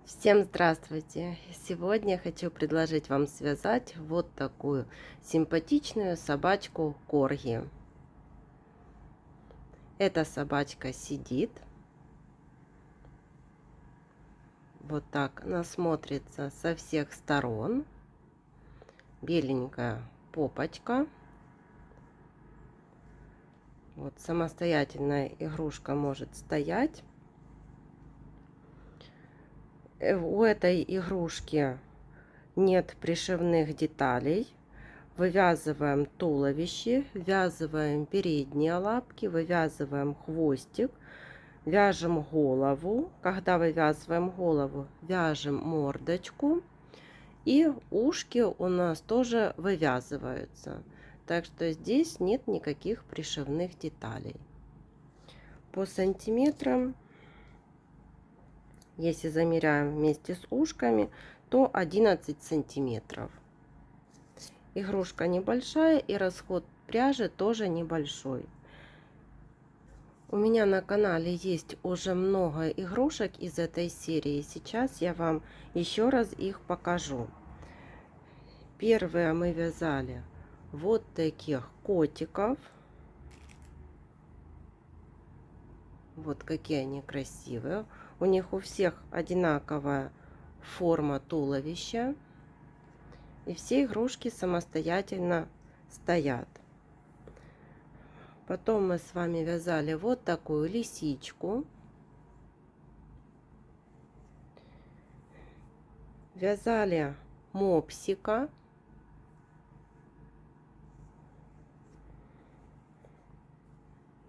Всем здравствуйте! Сегодня я хочу предложить вам связать вот такую симпатичную собачку корги. Эта собачка сидит. Вот так она смотрится со всех сторон. Беленькая попочка. Вот самостоятельная игрушка может стоять. У этой игрушки нет пришивных деталей. Вывязываем туловище, ввязываем передние лапки, вывязываем хвостик, вяжем голову. Когда вывязываем голову, вяжем мордочку. И ушки у нас тоже вывязываются. Так что здесь нет никаких пришивных деталей. По сантиметрам, если замеряем вместе с ушками, то 11 сантиметров. Игрушка небольшая и расход пряжи тоже небольшой. У меня на канале есть уже много игрушек из этой серии. Сейчас я вам еще раз их покажу. Первые мы вязали вот таких котиков. Вот какие они красивые. У них у всех одинаковая форма туловища. И все игрушки самостоятельно стоят. Потом мы с вами вязали вот такую лисичку. Вязали мопсика.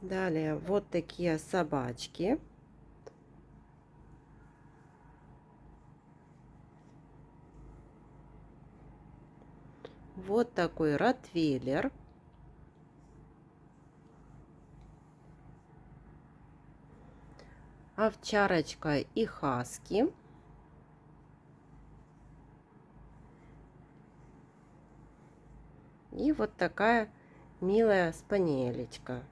Далее вот такие собачки. Вот такой ротвейлер. Овчарочка и хаски. И вот такая милая спаниелечка.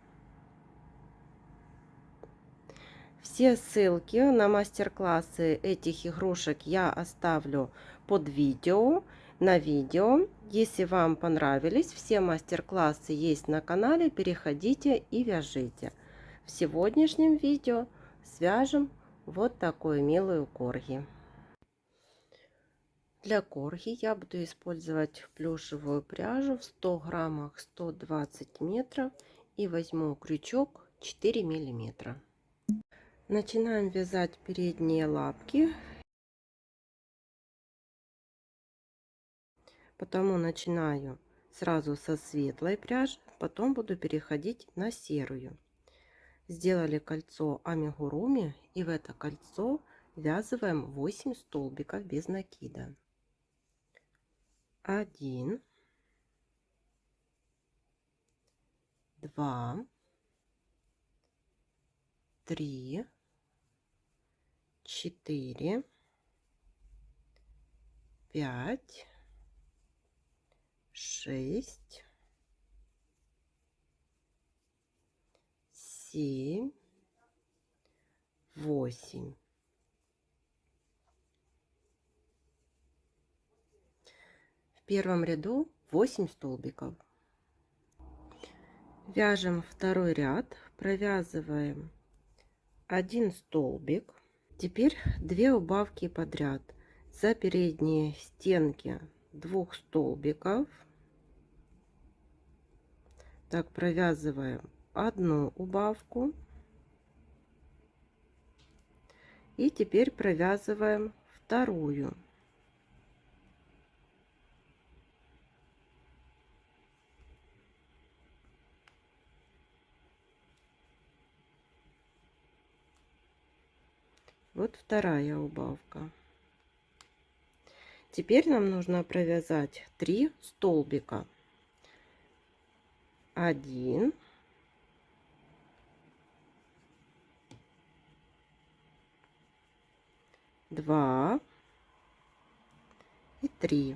Все ссылки на мастер-классы этих игрушек я оставлю под видео, на видео. Если вам понравились, все мастер-классы есть на канале, переходите и вяжите. В сегодняшнем видео свяжем вот такую милую корги. Для корги я буду использовать плюшевую пряжу в 100 граммах 120 метров и возьму крючок 4 миллиметра. Начинаем вязать передние лапки. Потому начинаю сразу со светлой пряжи, потом буду переходить на серую. Сделали кольцо амигуруми, и в это кольцо ввязываем 8 столбиков без накида. 1, 2, 3, 4, 5, 6, 7, 8. В первом ряду 8 столбиков. Вяжем второй ряд, провязываем 1 столбик. Теперь 2 убавки подряд за передние стенки 2 столбиков. Так, провязываем одну убавку. И теперь провязываем вторую. Вот вторая убавка. Теперь нам нужно провязать 3 столбика. 1, 2 и 3.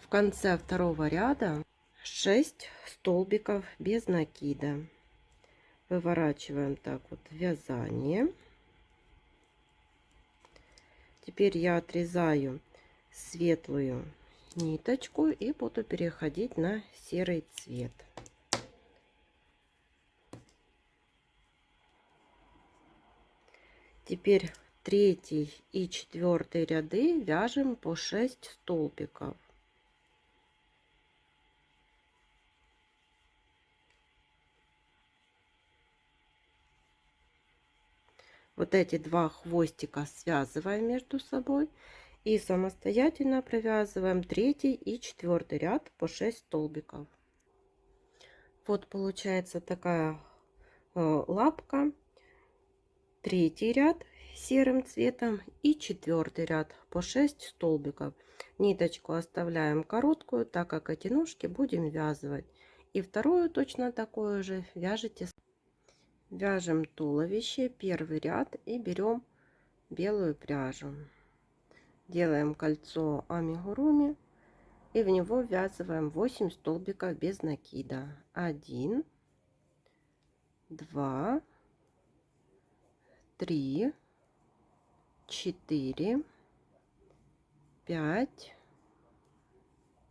В конце второго ряда 6 столбиков без накида. Выворачиваем так вот вязание. Теперь я отрезаю светлую ниточку и буду переходить на серый цвет. Теперь третий и четвертый ряды вяжем по 6 столбиков. Вот эти два хвостика связываем между собой и самостоятельно провязываем третий и четвертый ряд по 6 столбиков. Вот получается такая лапка. Третий ряд серым цветом и четвертый ряд по 6 столбиков. Ниточку оставляем короткую, так как эти ножки будем вязывать. И вторую точно такое же вяжете. Вяжем туловище, первый ряд, и берем белую пряжу. Делаем кольцо амигуруми и в него ввязываем 8 столбиков без накида. 1, 2, 3, 4, 5,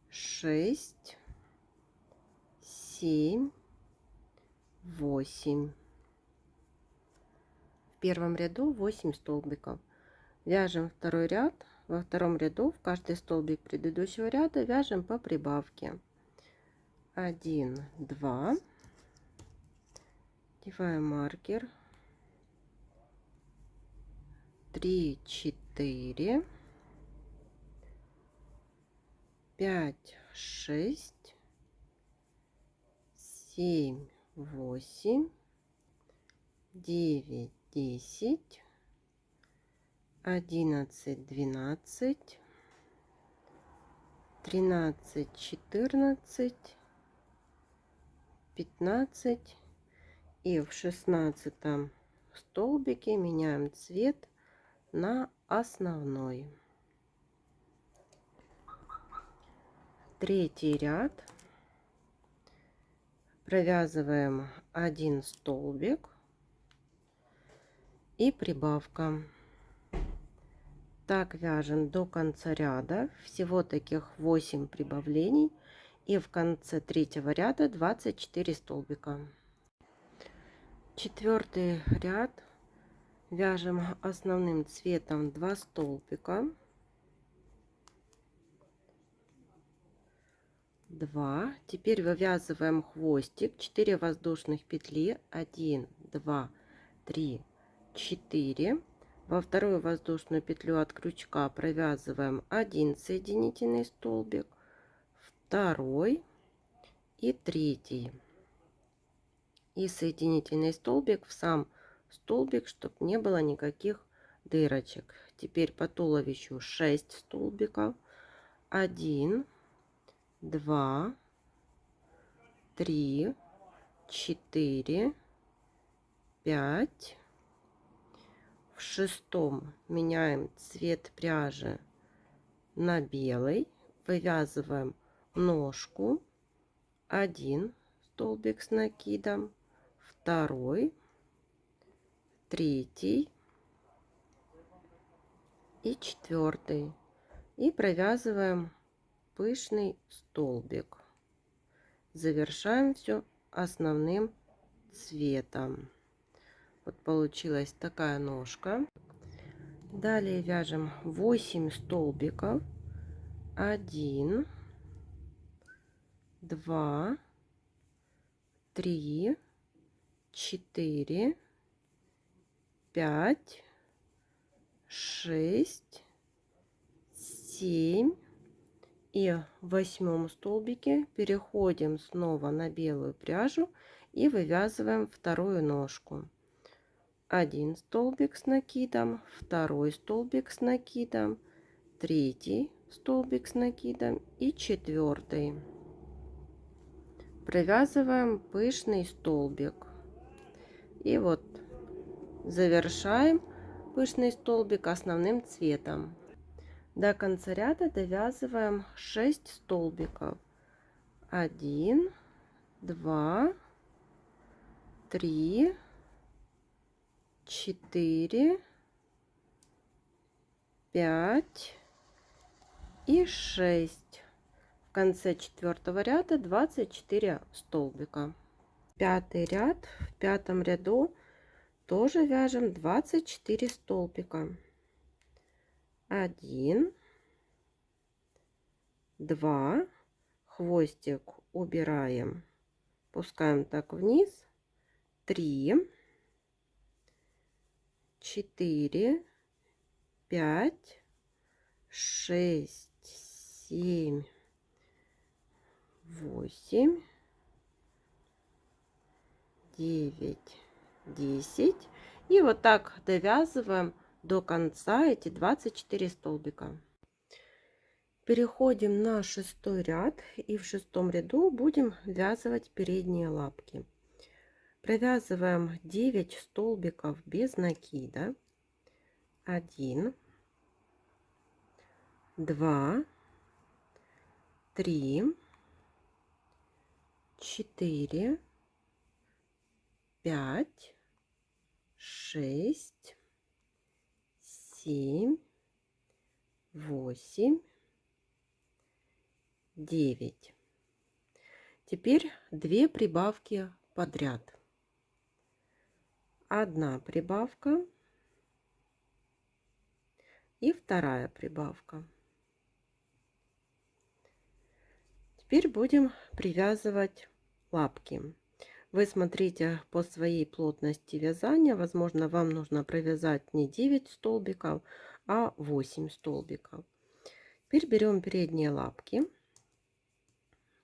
6, 7, 8. В первом ряду 8 столбиков. Вяжем второй ряд. Во втором ряду в каждый столбик предыдущего ряда вяжем по прибавке. 1, 2. Одеваем маркер. 3, 4, 5, 6, 7, 8, 9, 10, 11, 12, 13, 14, 15 и в 16 столбике меняем цвет на основной. Третий ряд. Провязываем 1 столбик и прибавка. Так вяжем до конца ряда. Всего таких 8 прибавлений. И в конце третьего ряда 24 столбика. Четвертый ряд. Вяжем основным цветом 2 столбика. 2. Теперь вывязываем хвостик, 4 воздушных петли, 1, 2, 3, 4. Во вторую воздушную петлю от крючка провязываем 1 соединительный столбик, второй и третий. И соединительный столбик в сам столбик, чтобы не было никаких дырочек. Теперь по туловищу 6 столбиков. 1, 2, 3, 4, 5. В шестом меняем цвет пряжи на белый. Вывязываем ножку. 1 столбик с накидом, второй, третий и четвертый. И провязываем пышный столбик. Завершаем все основным цветом. Вот получилась такая ножка. Далее вяжем 8 столбиков. 1, 2, 3, 4, 5, 6, 7. И в 8 столбике переходим снова на белую пряжу и вывязываем вторую ножку. 1 столбик с накидом, второй столбик с накидом, третий столбик с накидом и четвертый. Провязываем пышный столбик. И вот завершаем пышный столбик основным цветом. До конца ряда довязываем 6 столбиков. 1, 2, 3, 4, 5 и 6. В конце 4-го ряда 24 столбика. Пятый ряд. В пятом ряду тоже вяжем 24 столбика. 1, 2, хвостик убираем, пускаем так вниз, 3, 4, 5, 6, 7, 8, 9, 10. И вот так довязываем до конца эти 24 столбика. Переходим на 6-й ряд, и в 6-м ряду будем вязывать передние лапки. Провязываем 9 столбиков без накида. 1, 2, 3, 4, 5, 6, 7, 8, 9. Теперь 2 прибавки подряд. 1 прибавка и 2 прибавка. Теперь будем привязывать лапки. Вы смотрите по своей плотности вязания. Возможно, вам нужно провязать не 9 столбиков, а 8 столбиков. Теперь берем передние лапки.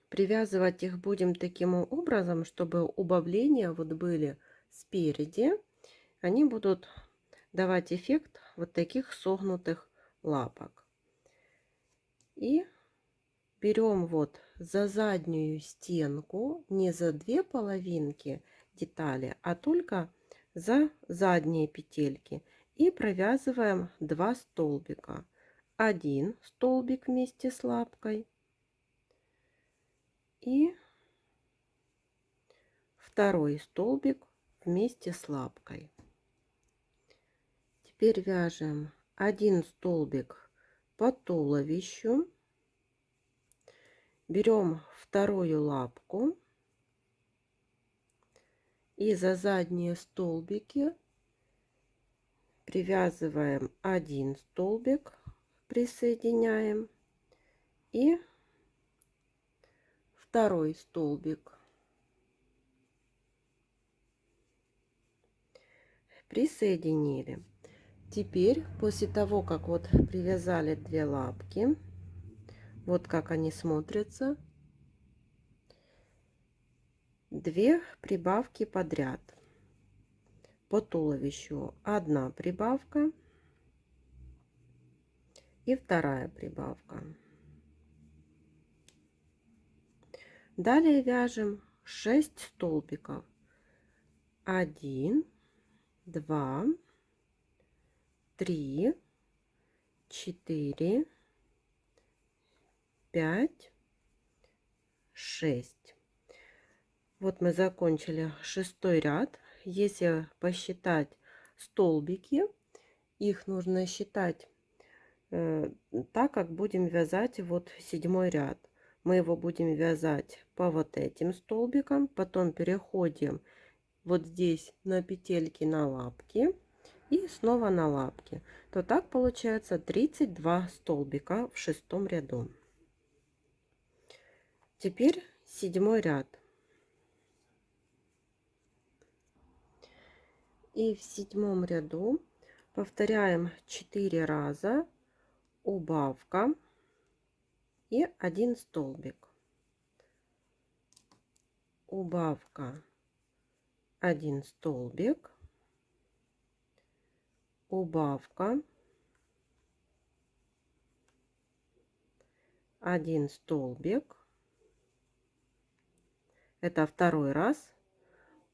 Привязывать их будем таким образом, чтобы убавления вот были спереди. Они будут давать эффект вот таких согнутых лапок. И берем вот за заднюю стенку, не за 2 половинки детали, а только за задние петельки. И провязываем 2 столбика. 1 столбик вместе с лапкой. И 2 столбик вместе с лапкой. Теперь вяжем 1 столбик по туловищу. Берем 2 лапку и за задние столбики привязываем 1 столбик, присоединяем, и 2 столбик. Присоединили. Теперь, после того, как вот привязали 2 лапки, вот как они смотрятся, 2 прибавки подряд. По туловищу 1 прибавка и 2 прибавка. Далее вяжем 6 столбиков. 1, 2, 3, 4, 5, 6. Вот мы закончили 6-й ряд. Если посчитать столбики, их нужно считать так, как будем вязать вот 7-й ряд. Мы его будем вязать по вот этим столбикам, потом переходим вот здесь на петельки на лапки и снова на лапки. То так получается 32 столбика в 6-м ряду. Теперь 7-й ряд. И в 7-м ряду повторяем 4 раза убавка и 1 столбик. Убавка, 1 столбик, убавка, 1 столбик. Это 2-й раз.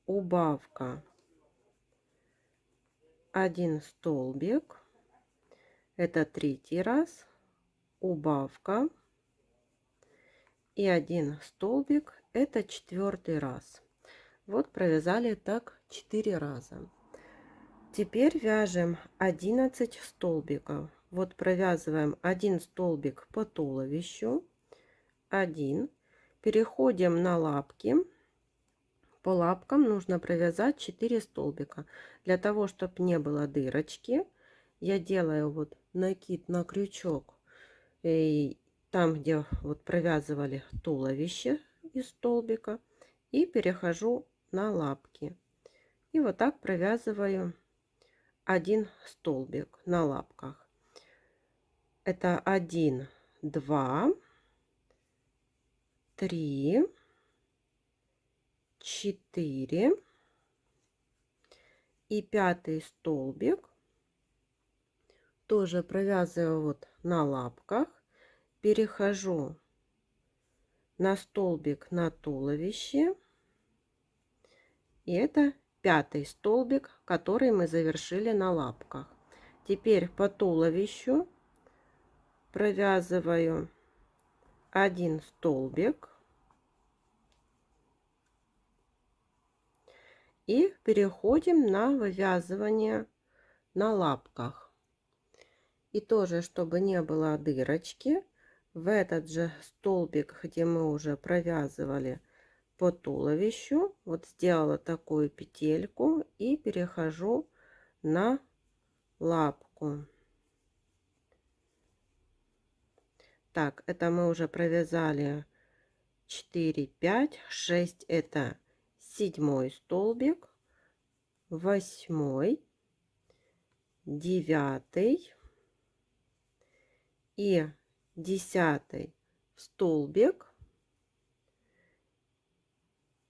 Убавка, 1 столбик. Это 3-й раз. Убавка и 1 столбик. Это 4-й раз. Вот провязали так 4 раза. Теперь вяжем 11 столбиков. вот провязываем один столбик по туловищу, один, переходим на лапки. По лапкам нужно провязать 4 столбика. Для того, чтобы не было дырочки, я делаю вот накид на крючок, и там, где вот провязывали туловище из столбика, и перехожу на лапки. И вот так провязываю один столбик на лапках. Это 1, 2, 3, 4 и 5 столбик тоже провязываю вот на лапках, перехожу на столбик на туловище, и это 5 столбик, который мы завершили на лапках. Теперь по туловищу провязываю один столбик и переходим на вывязывание на лапках. И тоже, чтобы не было дырочки, в этот же столбик, где мы уже провязывали по туловищу, вот сделала такую петельку и перехожу на лапку. Так, это мы уже провязали 4, 5, 6, это 7 столбик, 8, 9 и 10 столбик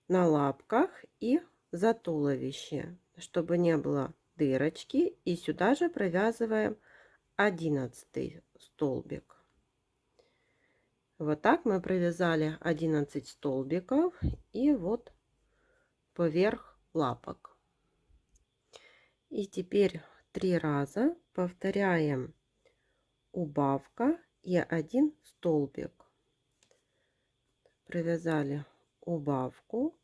на лапках и за туловище, чтобы не было дырочки. И сюда же провязываем 11 столбик. Вот так мы провязали 11 столбиков и вот поверх лапок. И теперь 3 раза повторяем убавка и 1 столбик. Провязали убавку,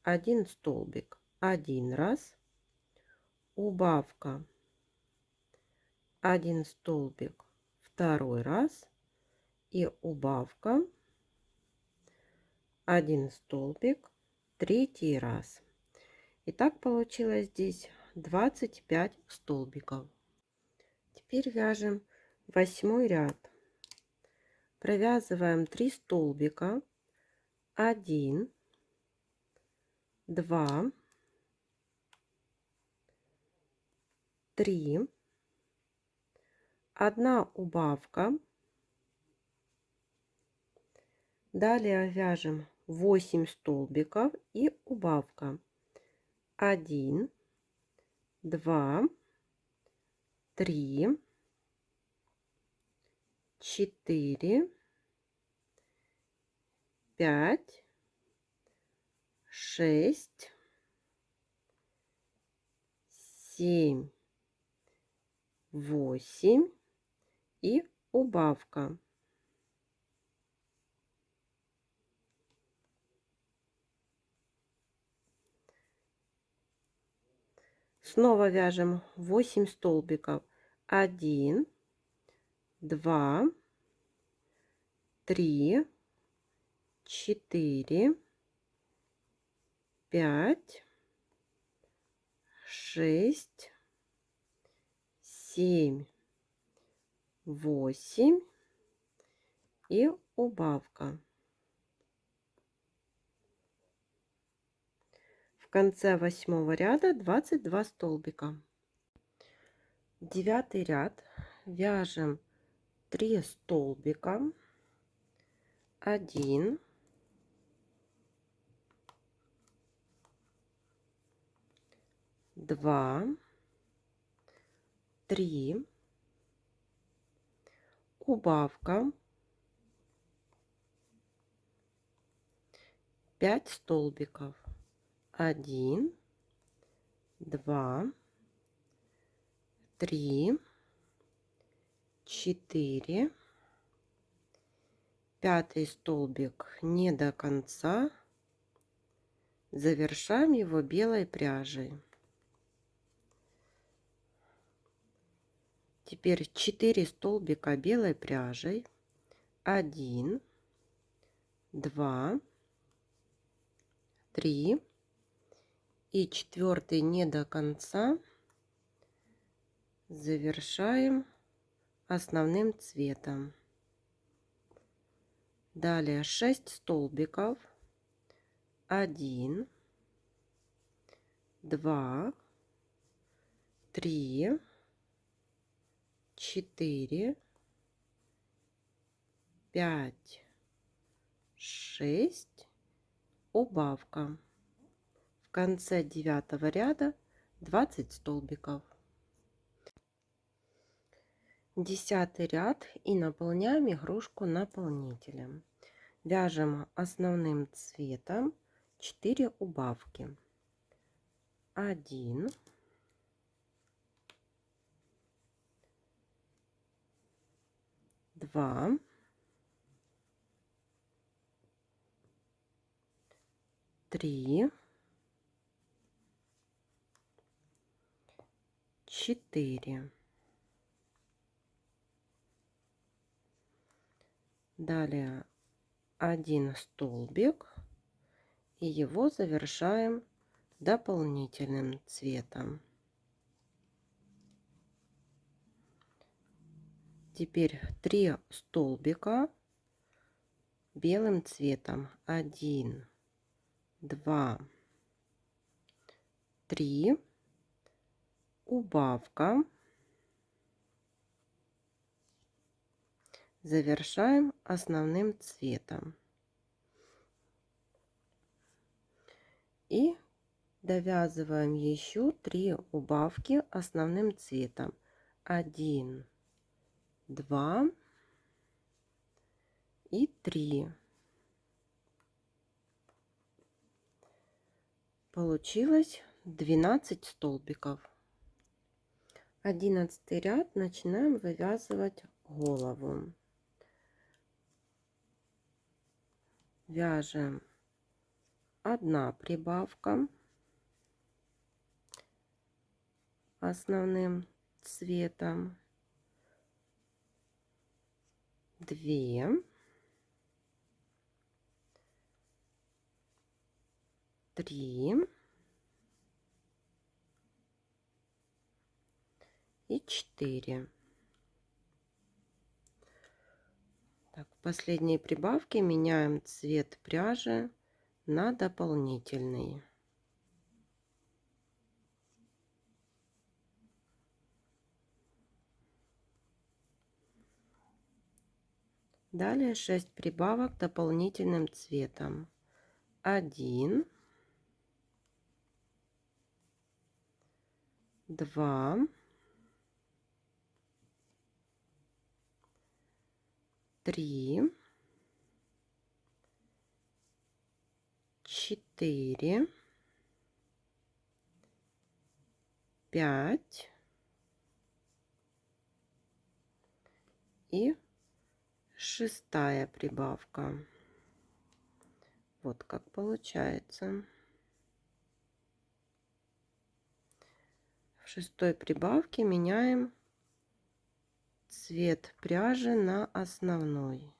1 столбик 1 раз, убавка, 1 столбик 2 раз и убавка, 1 столбик 3 раз. И так получилось здесь 25 столбиков. Теперь вяжем 8 ряд. Провязываем 3 столбика, 1, 2, 3, 1 убавка. Далее вяжем 8 столбиков и убавка, 1, 2, 3, 4, 5, 6, 7, 8 и убавка. Снова вяжем 8 столбиков, 1, 2, 3, 4, 5, 6, 7, 8 и убавка. В конце 8 ряда 22 столбика. 9 ряд вяжем 3 столбика, 1, 2, 3, убавка, 5 столбиков, 1, 2, 3, 4, 5 столбик не до конца, завершаем его белой пряжей. Теперь 4 столбика белой пряжей. 1, 2, 3. И четвертый не до конца завершаем основным цветом. Далее 6 столбиков. 1, 2, 3, 4, 5, 6. Убавка. В конце 9 ряда 20 столбиков. 10 ряд и наполняем игрушку наполнителем. Вяжем основным цветом 4 убавки. 1, 2, 3, 4. Далее 1 столбик, и его завершаем дополнительным цветом. Теперь 3 столбика белым цветом. 1, 2, 3. Убавка. Завершаем основным цветом. И довязываем еще 3 убавки основным цветом. 1, 2 и 3. Получилось 12 столбиков. 11 ряд начинаем вывязывать голову. Вяжем 1 прибавка основным цветом, 2, 3 и 4. Так, в последней прибавке меняем цвет пряжи на дополнительный. Далее 6 прибавок дополнительным цветом. 1, 2, 3, 4, 5 и 6 прибавка. Вот как получается. В 6 прибавке меняем цвет пряжи на основной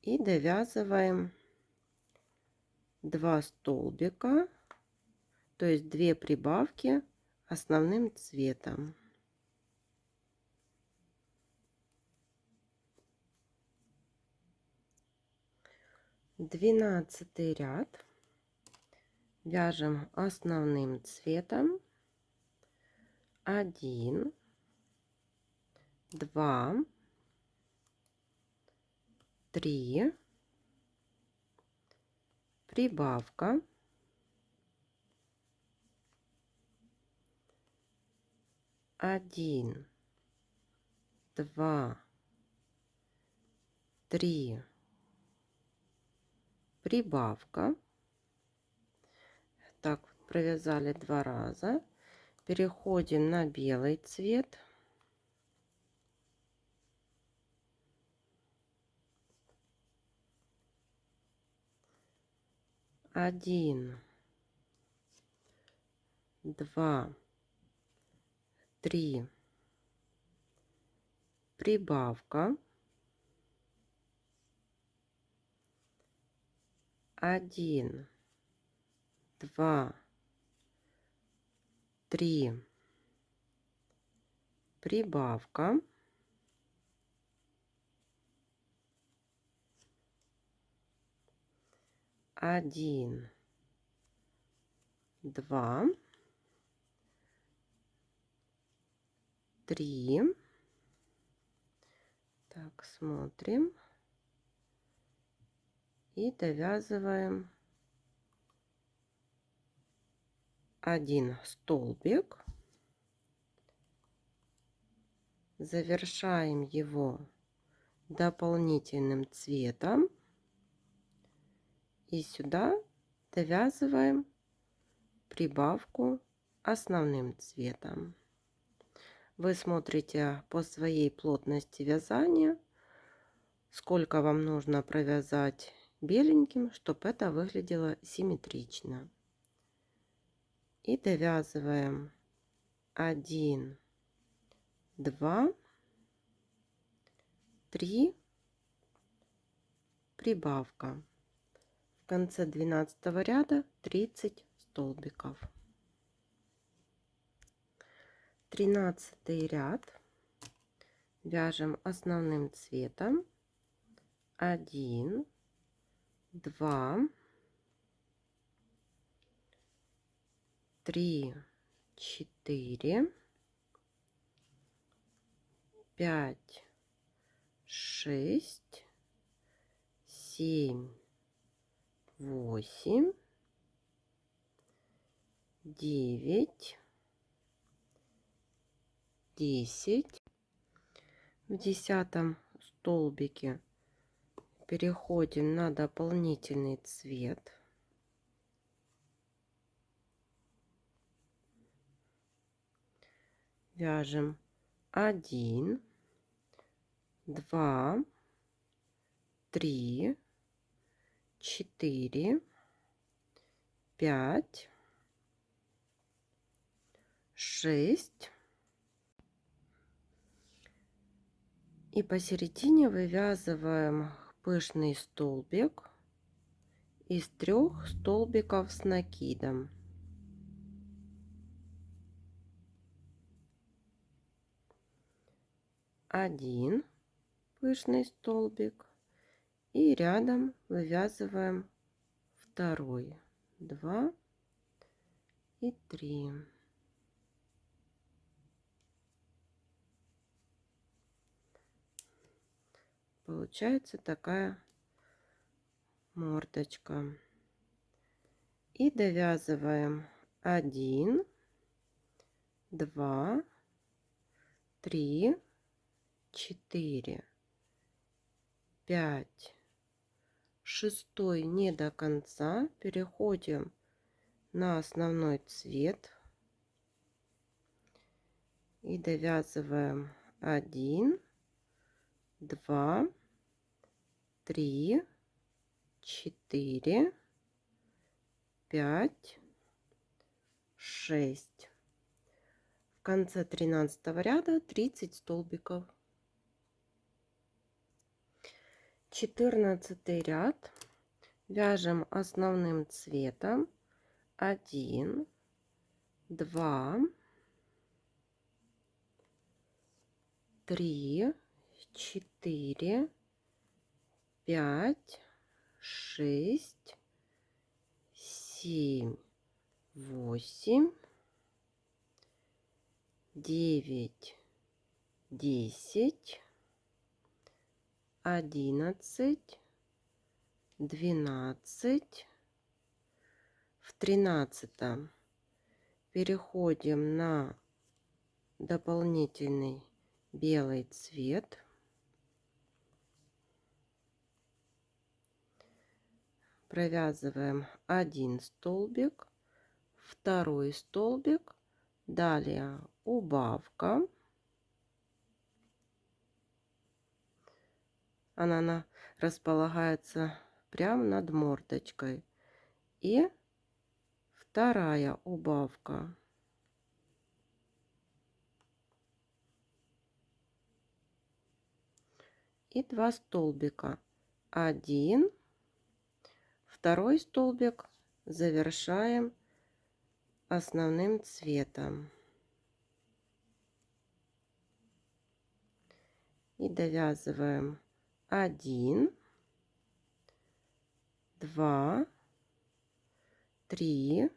и довязываем 2 столбика, то есть 2 прибавки основным цветом. Двенадцатый ряд. Вяжем основным цветом. 1, 2, 3, прибавка, 1, 2, 3, прибавка. Так, провязали 2 раза. Переходим на белый цвет. Один, 2, 3, прибавка, 1, 2, 3, прибавка, 1, 2, 3. Так, смотрим и довязываем 1 столбик, завершаем его дополнительным цветом и сюда довязываем прибавку основным цветом. Вы смотрите по своей плотности вязания, сколько вам нужно провязать беленьким, чтобы это выглядело симметрично. И довязываем 1, 2, 3, прибавка. В конце 12 ряда 30 столбиков. 13 ряд вяжем основным цветом. 1, 2, 3, 4, 5, 6, 7, 8, 9, 10. В 10 столбике переходим на дополнительный цвет. Вяжем 1, 2, 3, 4, 5, 6. И посередине вывязываем пышный столбик из 3 столбиков с накидом. Один пышный столбик и рядом вывязываем второй, 2 и 3. Получается такая мордочка. И довязываем 1, 2, 3, 4, 5, 6 не до конца. Переходим на основной цвет и довязываем 1, 2, 3, 4, 5, 6. В конце 13 ряда 30 столбиков. 14 ряд вяжем основным цветом. 1, 2, 3, 4, 5, 6, 7, 8, 9, 10, 11, 12. В 13 переходим на дополнительный белый цвет. Провязываем 1 столбик, 2 столбик, далее убавка. Она располагается прямо над мордочкой. И вторая убавка. и 2 столбика. 1, второй столбик завершаем основным цветом и довязываем 1, 2, 3,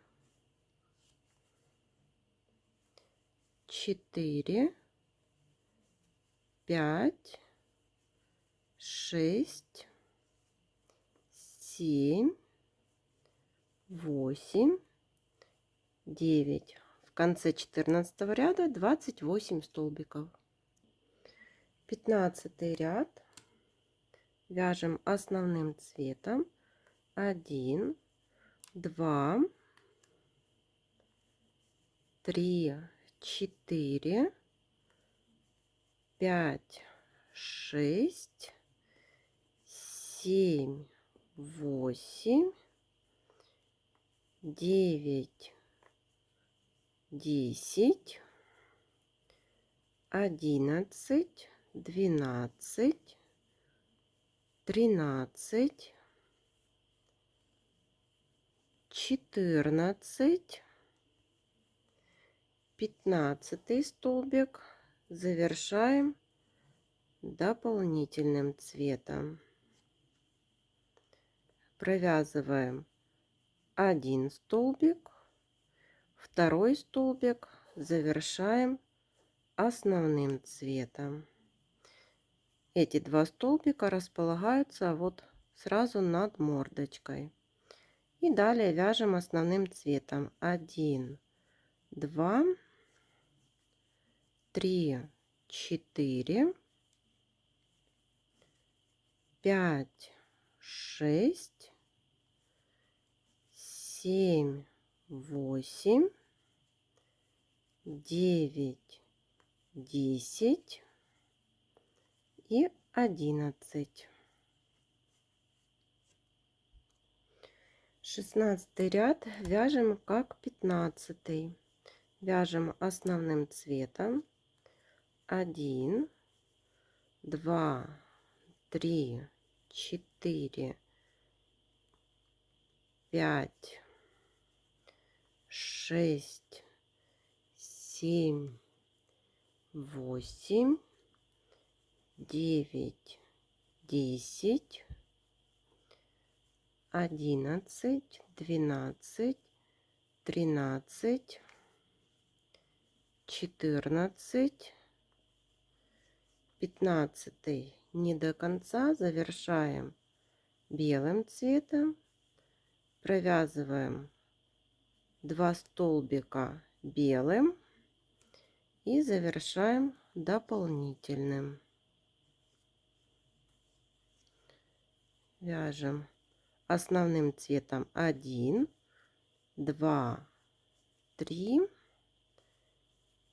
4, 5, 6, 7, 8, 9. В конце 14 ряда 28 столбиков. 15 ряд вяжем основным цветом. 1, 2, 3, 4, 5, 6, 7, 8, 9, 10, 11, 12, 13, 14, 15 столбик завершаем дополнительным цветом. Провязываем 1 столбик, второй столбик завершаем основным цветом. Эти 2 столбика располагаются вот сразу над мордочкой. И далее вяжем основным цветом. 1, 2, 3, 4, 5, 6, 7, 8, 9, 10 и 11. 16 ряд вяжем как 15. Вяжем основным цветом. 1, 2, 3, 4, 5, 6, 7, 8, 9, 10, 11, 12, 13, 14, 15 не до конца завершаем белым цветом, провязываем 2 столбика белым и завершаем дополнительным. Вяжем основным цветом 1, 2, 3,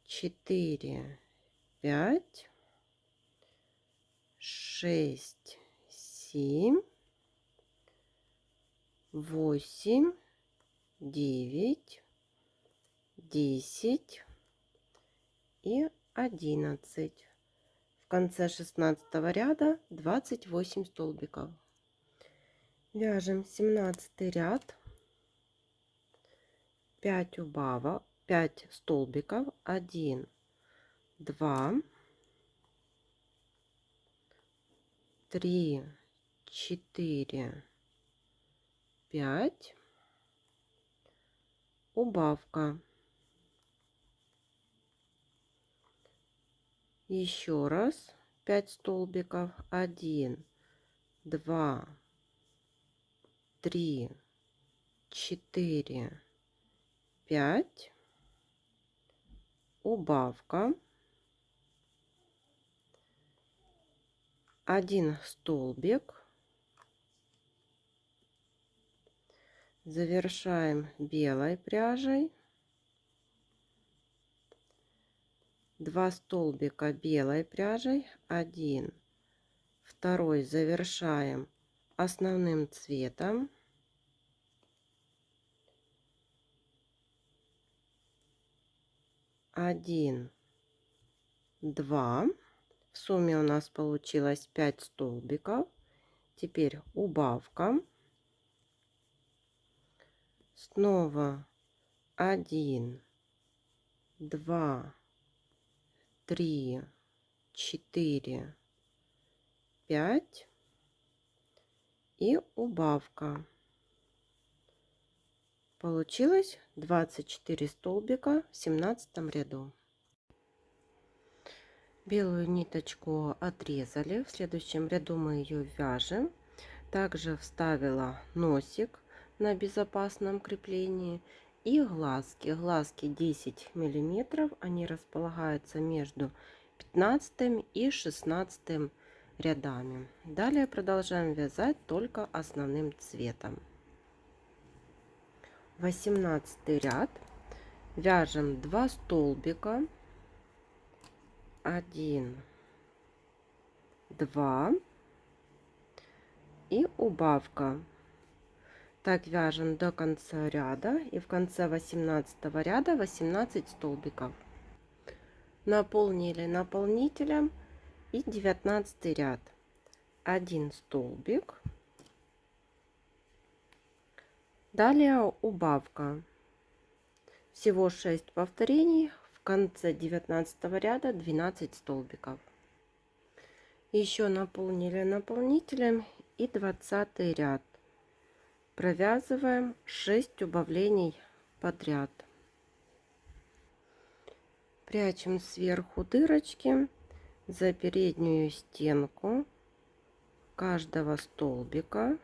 4, 5, 6, 7, 8, 9, 10 и 11. В конце 16 ряда 28 столбиков. Вяжем 17 ряд, 5 убавок, 5 столбиков, 1, 2, 3, 4, 5, убавка. Еще раз 5 столбиков, 1, 2, 3, 4, 5, убавка, 1 столбик, завершаем белой пряжей, 2 столбика белой пряжей, 1, второй завершаем основным цветом, 1, 2, в сумме у нас получилось 5 столбиков. Теперь убавка. Снова 1, 2, 3, 4, 5 и убавка. Получилось 24 столбика в 17 ряду. Белую ниточку отрезали. В следующем ряду мы ее вяжем. Также вставила носик на безопасном креплении и глазки. Глазки 10 миллиметров. Они располагаются между 15 и 16 рядами. Далее продолжаем вязать только основным цветом. 18 ряд. Вяжем 2 столбика. 1, 2 и убавка. Так вяжем до конца ряда, и в конце 18 ряда 18 столбиков. Наполнили наполнителем и 19 ряд. 1 столбик. Далее убавка. Всего 6 повторений. В конце 19 ряда 12 столбиков. Еще наполнили наполнителем и 20 ряд. Провязываем 6 убавлений подряд. Прячем сверху дырочки за переднюю стенку каждого столбика.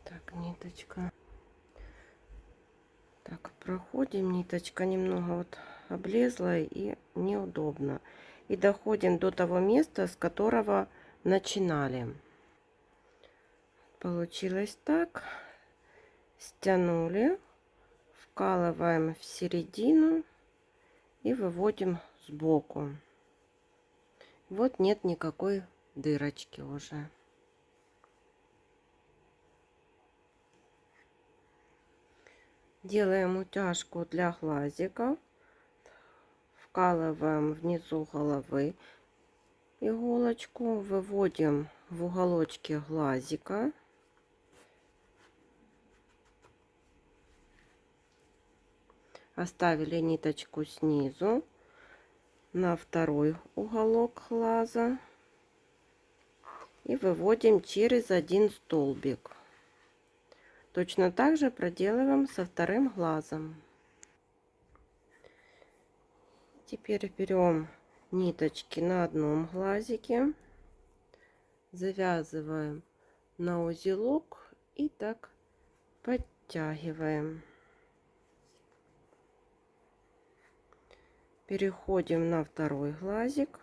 Так, ниточка. Так, проходим, ниточка немного вот облезла и неудобно. И доходим до того места, с которого начинали. Получилось так. Стянули, вкалываем в середину и выводим сбоку. Вот нет никакой дырочки уже. Делаем утяжку для глазиков. Вкалываем внизу головы иголочку, выводим в уголочке глазика. Оставили ниточку снизу на второй уголок глаза и выводим через один столбик. Точно так же проделываем со вторым глазом. Теперь берем ниточки на одном глазике, завязываем на узелок и так подтягиваем. Переходим на второй глазик.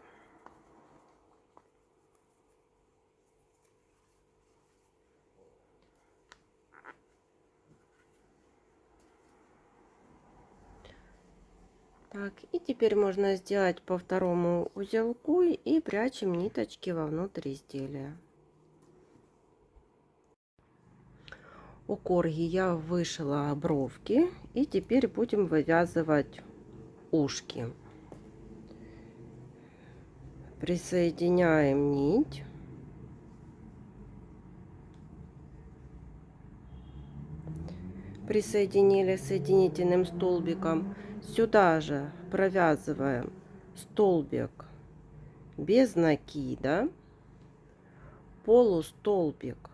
Так, и теперь можно сделать по второму узелку и прячем ниточки вовнутрь изделия. У корги я вышила бровки, и теперь будем вывязывать ушки. Присоединяем нить. Присоединили соединительным столбиком. Сюда же провязываем столбик без накида, полустолбик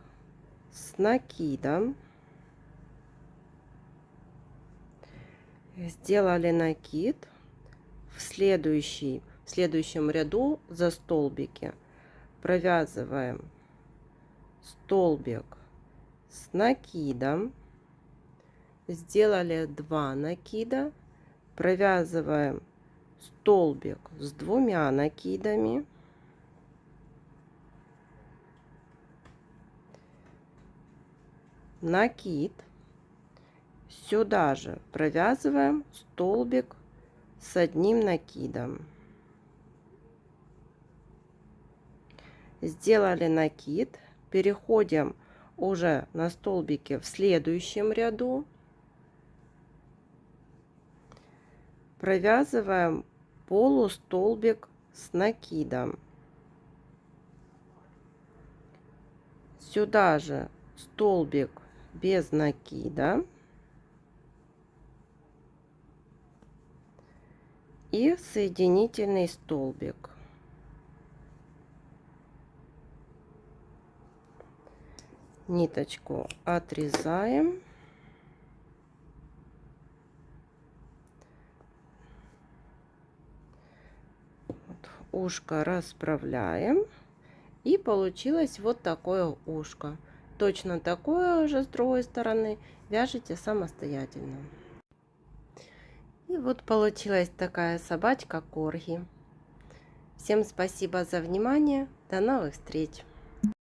с накидом. Сделали накид. В следующем ряду за столбики провязываем столбик с накидом. Сделали 2 накида, провязываем столбик с 2 накидами, накид, сюда же провязываем столбик с 1 накидом. Сделали накид, переходим уже на столбики в следующем ряду. провязываем полустолбик с накидом. Сюда же столбик без накида. И соединительный столбик. Ниточку отрезаем. Вот, ушко расправляем. И получилось вот такое ушко. Точно такое же с другой стороны вяжите самостоятельно. И вот получилась такая собачка корги. Всем спасибо за внимание. До новых встреч!